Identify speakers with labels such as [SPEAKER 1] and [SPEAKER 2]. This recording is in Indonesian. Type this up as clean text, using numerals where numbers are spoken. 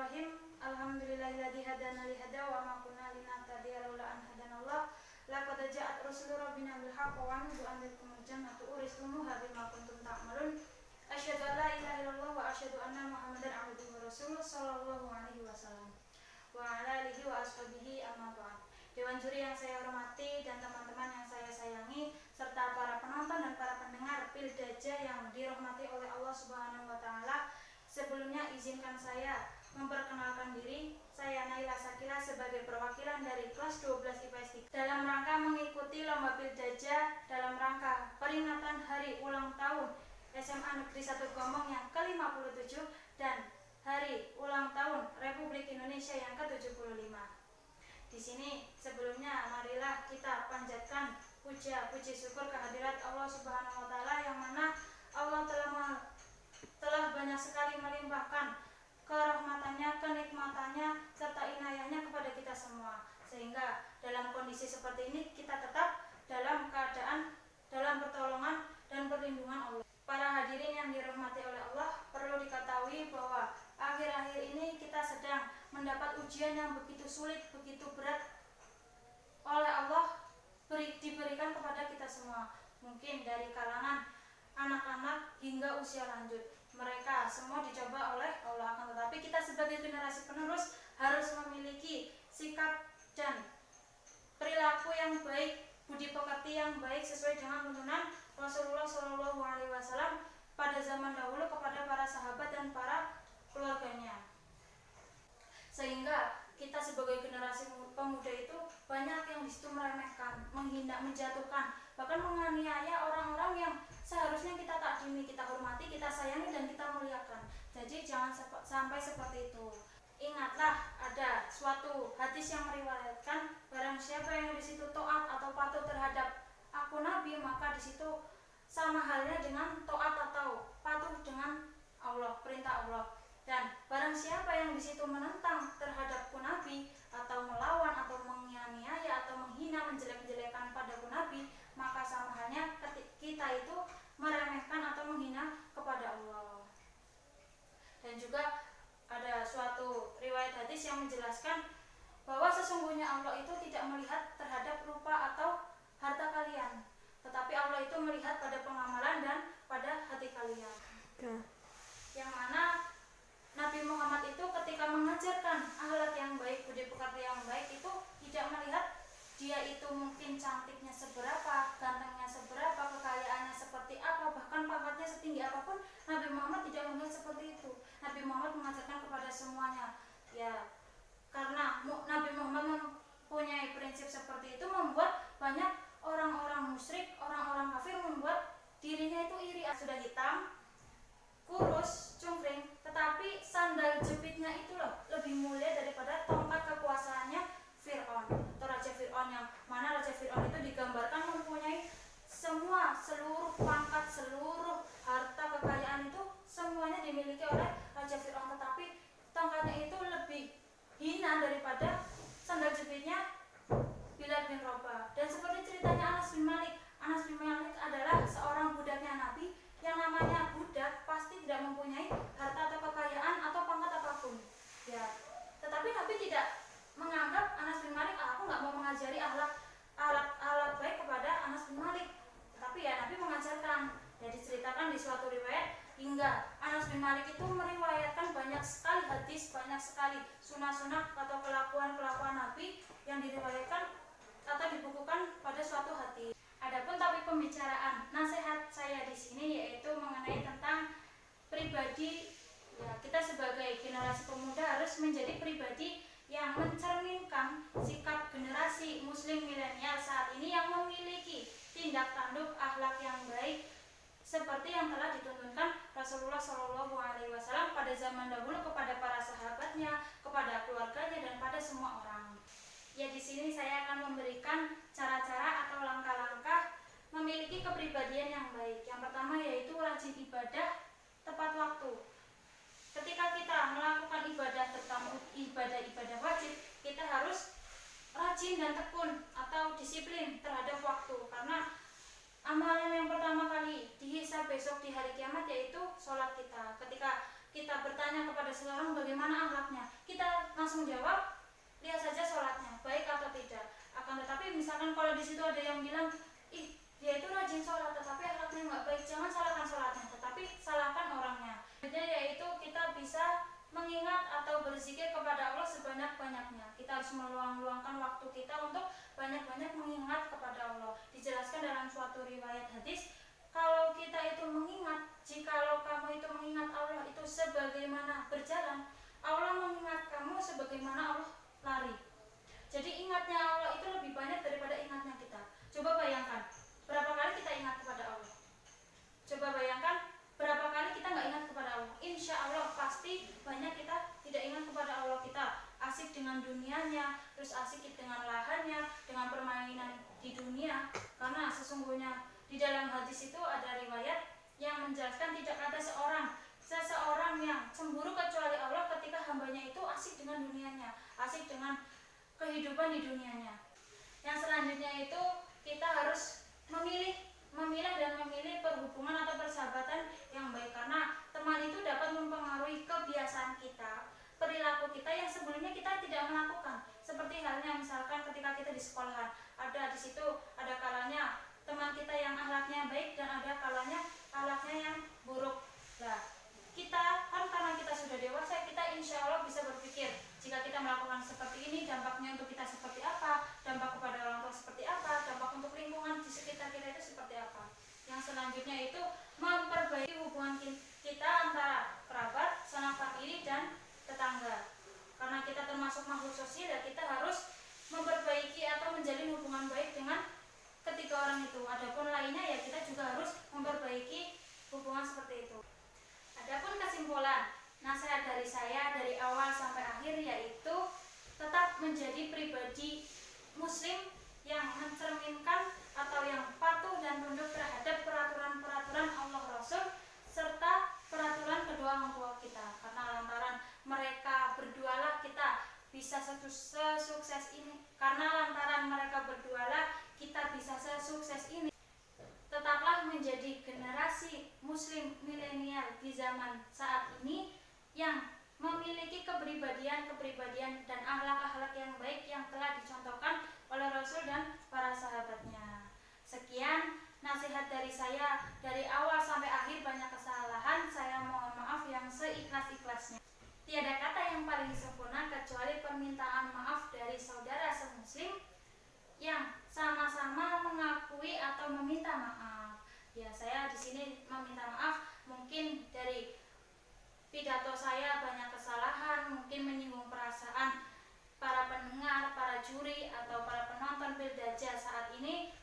[SPEAKER 1] Bismillahirrahmanirrahim. Alhamdulillahilladzi hadana li hada wa ma kunna linahtadiya laula an hadanallah. Laqad ja'at rusulu rabbina bil haqqi wa nudu an lakumul jannatu uristumuha bima kuntum ta'malun. Asyhadu an la ilaha illallah wa asyhadu anna Muhammadan abduhu wa rasuluh sallallahu alaihi wasallam. Wa ala alihi wa ashabihi amma ba'd. Dewan juri yang saya hormati dan teman-teman yang saya sayangi serta para penonton dan para pendengar Pildaja yang dirahmati oleh Allah Subhanahu wa taala. Sebelumnya izinkan saya memperkenalkan diri. Saya Naila Sakila sebagai perwakilan dari kelas 12 IPS 3 dalam rangka mengikuti lomba Pildaja dalam rangka peringatan hari ulang tahun SMA Negeri 1 Gombong yang ke-57 dan hari ulang tahun Republik Indonesia yang ke-75. Di sini sebelumnya marilah kita panjatkan puji syukur kehadirat Allah Subhanahu wa taala yang mana Allah telah banyak sekali melimpahkan kerahmatannya, kenikmatannya, serta inayahnya kepada kita semua. Sehingga dalam kondisi seperti ini kita tetap dalam keadaan, dalam pertolongan dan perlindungan Allah. Para hadirin yang dirahmati oleh Allah, perlu diketahui bahwa akhir-akhir ini kita sedang mendapat ujian yang begitu sulit, begitu berat oleh Allah diberikan kepada kita semua. Mungkin dari kalangan anak-anak hingga usia lanjut. Mereka semua dicoba oleh Allah, akan tetapi kita sebagai generasi penerus harus memiliki sikap dan perilaku yang baik, budi pekerti yang baik sesuai dengan tuntunan Rasulullah SAW pada zaman dahulu kepada para sahabat dan para keluarganya. Sehingga kita sebagai generasi pemuda itu banyak yang disitu meremehkan, menghina, menjatuhkan, bahkan menganiaya orang-orang yang seharusnya kita takdimi, kita hormati, kita sayangi dan kita muliakan. Jadi jangan sampai seperti itu. Ingatlah ada suatu hadis yang meriwayatkan barang siapa yang disitu taat atau patuh terhadap aku Nabi, maka disitu sama halnya dengan taat atau patuh dengan Allah, perintah Allah. Dan barang siapa yang disitu menentang terhadapku Nabi atau melawan atau menganiaya atau menghina, menjelek-jelekan padaku Nabi, maka sama halnya kita itu meremehkan atau menghina kepada Allah. Dan juga ada suatu riwayat hadis yang menjelaskan bahwa sesungguhnya Allah itu tidak melihat terhadap rupa atau harta kalian, tetapi Allah itu melihat pada pengamalan dan pada hati kalian. Yang mana Nabi Muhammad itu ketika mengajarkan akhlak yang baik, budi pekerti yang baik itu tidak melihat dia itu mungkin cantiknya seberapa, gantengnya seberapa, kekayaannya seperti apa, bahkan pangkatnya setinggi apapun. Nabi Muhammad tidak melihat seperti itu. Nabi Muhammad mengajarkan kepada semuanya. Ya, karena Nabi Muhammad mempunyai prinsip seperti itu membuat banyak orang-orang musyrik, orang-orang kafir membuat dirinya itu iri. Sudah hitam, kurus, cungkring, tetapi sandal jepitnya itu loh lebih mulia daripada tongkat kekuasaannya Fir'aun atau Raja Fir'aun, yang mana Raja Fir'aun itu digambarkan mempunyai seluruh pangkat, seluruh harta kekayaan itu semuanya dimiliki oleh Raja Fir'aun, tetapi tongkatnya itu lebih hina daripada sandal jepitnya Bilal bin Rabah. Dan seperti ceritanya Anas bin Malik. Anas bin Malik adalah seorang budaknya Nabi. Yang namanya budak pasti tidak mempunyai harta atau kekayaan atau pangkat apapun. Ya, tetapi Nabi tidak menganggap Anas bin Malik, aku nggak mau mengajari alat baik kepada Anas bin Malik. Tetapi ya Nabi mengajarkan. Ya, diceritakan di suatu riwayat hingga Anas bin Malik itu meriwayatkan banyak sekali hadis, banyak sekali sunah-sunah atau kelakuan-kelakuan Nabi yang diriwayatkan atau dibukukan pada suatu hadis. Adapun topik pembicaraan nasihat saya di sini yaitu mengenai tentang pribadi. Ya, kita sebagai generasi pemuda harus menjadi pribadi yang mencerminkan sikap generasi muslim milenial saat ini yang memiliki tindak tanduk akhlak yang baik seperti yang telah dituntunkan Rasulullah SAW pada zaman dahulu kepada para sahabatnya, kepada keluarganya dan pada semua orang. Ya, di sini saya akan memberikan cara-cara atau langkah-langkah memiliki kepribadian yang baik. Yang pertama yaitu rajin ibadah tepat waktu. Ketika kita melakukan ibadah, terutama ibadah wajib, kita harus rajin dan tekun atau disiplin terhadap waktu, karena amalan yang pertama kali dihisab besok di hari kiamat yaitu sholat kita. Ketika kita bertanya kepada seseorang bagaimana akhlaknya, kita langsung jawab, lihat saja sholatnya baik atau tidak. Akan tetapi misalkan kalau di situ ada yang bilang, ih dia itu rajin sholat tetapi akhlaknya nggak baik, jangan salahkan sholatnya, tetapi salahkan orangnya. Jadi yaitu kita bisa mengingat atau berzikir kepada Allah sebanyak-banyaknya. Kita harus meluangkan waktu kita untuk banyak-banyak mengingat kepada Allah. Dijelaskan dalam suatu riwayat hadis, kalau kita itu mengingat, jikalau kamu itu mengingat Allah itu sebagaimana berjalan, Allah mengingat kamu sebagaimana Allah lari. Jadi ingatnya Allah itu lebih banyak daripada ingatnya kita. Coba bayangkan, berapa kali kita ingat kepada Allah? Coba bayangkan, berapa kali kita nggak ingat kepada Allah? Insya Allah pasti banyak kita tidak ingat kepada Allah. Kita asik dengan dunianya, terus asik dengan lahannya, dengan permainan di dunia. Karena sesungguhnya di dalam hadis itu ada riwayat yang menjelaskan tidak ada seseorang yang cemburu kecuali Allah ketika hambanya itu asik dengan dunianya, asik dengan kehidupan di dunianya. Yang selanjutnya itu kita harus memilah dan memilih perhubungan atau persahabatan yang baik, karena teman itu dapat mempengaruhi kebiasaan kita, perilaku kita yang sebelumnya kita tidak melakukan. Seperti halnya misalkan ketika kita di sekolahan, ada di situ ada kalanya teman kita yang akhlaknya baik dan ada kalanya akhlaknya yang buruk. Nah, kita kan karena kita sudah dewasa, kita insya Allah bisa berpikir, jika kita melakukan seperti ini, dampaknya untuk kita seperti apa, dampak kepada orang tua seperti apa, dampak untuk lingkungan di sekitar kita itu seperti apa. Yang selanjutnya itu memperbaiki hubungan kita antara kerabat, sanak famili, dan tetangga. Karena kita termasuk makhluk sosial, ya kita harus memperbaiki atau menjalin hubungan baik dengan ketiga orang itu. Adapun lainnya ya kita juga harus memperbaiki hubungan seperti itu. Adapun kesimpulan nasihat dari saya dari awal sampai akhir yaitu tetap menjadi pribadi muslim yang mencerminkan atau yang patuh dan tunduk terhadap peraturan-peraturan Allah Rasul serta peraturan kedua orang tua kita. Karena lantaran mereka berdualah kita bisa sesukses ini. Karena lantaran mereka berdualah kita bisa sesukses ini. Tetaplah menjadi generasi muslim milenial di zaman saat ini yang memiliki kepribadian dan akhlak-akhlak yang baik yang telah dicontohkan oleh Rasul dan para sahabatnya. Sekian nasihat dari saya, dari awal sampai akhir banyak kesalahan, saya mohon maaf yang seikhlas-ikhlasnya. Tiada kata yang paling sempurna kecuali permintaan maaf dari saudara semuslim yang sama-sama mengakui atau meminta maaf. Ya, saya di sini meminta maaf, mungkin dari pidato saya banyak kesalahan, mungkin menyinggung perasaan para pendengar, para juri atau para penonton Pildaja saat ini.